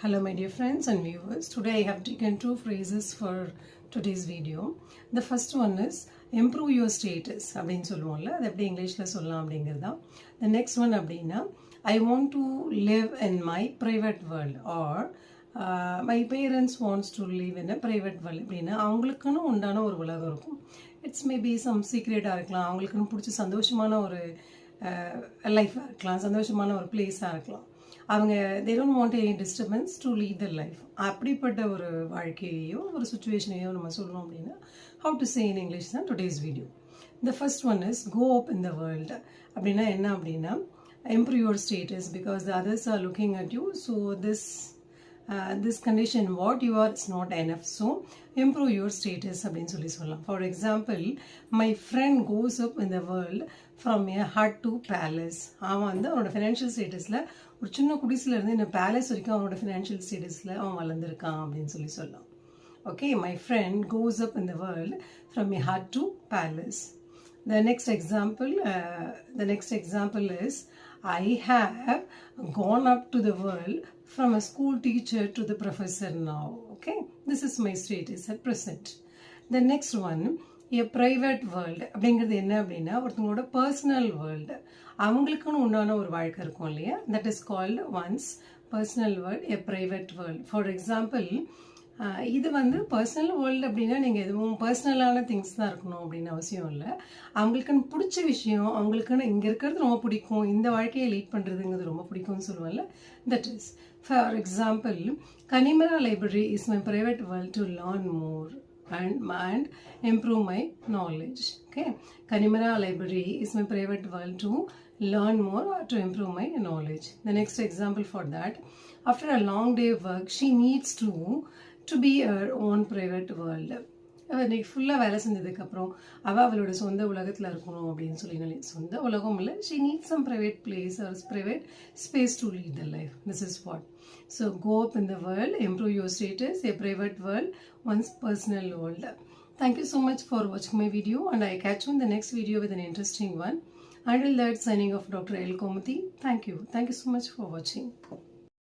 Hello my dear friends and viewers. Today I have taken two phrases for today's video. The first one is improve your status அப்படினு சொல்லுவோம்ல, அது எப்படி இங்கிலீஷ்ல சொல்லலாம் அப்படிங்கிறதா. The next one அப்படினா I want to live in my private world or my parents wants to live in a private world அப்படினா அவங்களுக்குன்னு உண்டான ஒரு உலகம் இருக்கும். It's maybe some secret இருக்கலாம், அவங்களுக்குன்னு பிடிச்ச சந்தோஷமான ஒரு லைஃபா இருக்கலாம், சந்தோஷமான ஒரு பிளேஸா இருக்கலாம். அவங்க they don't want any disturbance to lead their life. அப்படிப்பட்ட ஒரு வாழ்க்கையோ ஒரு சுச்சுவேஷனையோ நம்ம சொல்லணும் அப்படின்னா how to say in English தான் today's video. The first one is go up in the world. அப்படின்னா என்ன அப்படின்னா improve your status because the others are looking at you. So this condition what you are is not enough. So improve your status அப்படின்னு சொல்லலாம். For example, my friend goes up in the world from a hut to palace. அவன் வந்து அவனோட financial ஸ்டேட்டஸில் ஒரு சின்ன குடிசில் இருந்து இந்த பேலஸ் வரைக்கும் அவனோட ஃபினான்ஷியல் ஸ்டேட்டஸில் அவன் வளர்ந்துருக்கான் அப்படின்னு சொல்லலாம். Okay, my friend goes up in the world from a hut to palace. The next example is I have gone up to the world from a school teacher to the professor now. Okay, this is my status at present. The next one, a private world அப்படிங்கிறது என்ன அப்படின்னா ஒருத்தவங்களோட personal world, அவங்களுக்குன்னு உண்டான ஒரு வாழ்க்கை இருக்கும் இல்லையா, that is called once personal world, a private world. For example, இது வந்து பர்சனல் வேர்ல்டு அப்படின்னா நீங்கள் எதுவும் பர்சனலான திங்ஸ் தான் இருக்கணும் அப்படின்னு அவசியம் இல்லை. அவங்களுக்குன்னு பிடிச்ச விஷயம், அவங்களுக்குன்னு இங்கே இருக்கிறது ரொம்ப பிடிக்கும், இந்த வாழ்க்கையை லீட் பண்ணுறதுங்கிறது ரொம்ப பிடிக்கும்னு சொல்லுவாங்கல்ல, that is. For example, கனிமரா library is my private world to learn more and improve my knowledge. Okay, Kanimara library is my private world to learn more or to improve my knowledge. The next example for that, after a long day of work she needs to be her own private world. இன்னைக்கு ஃபுல்லாக வேலை செஞ்சதுக்கப்புறம் அவளோட சொந்த உலகத்தில் இருக்கணும் அப்படின்னு சொல்லி, சொந்த உலகம் இல்லை, she needs some private place or private space to lead the life. This is what. So go up in the world, improve your status, a private world, one's personal world. Thank you so much for watching my video and I catch you in the next video with an interesting one. Until that, signing off, Dr. L. Komuthi. Thank you so much for watching.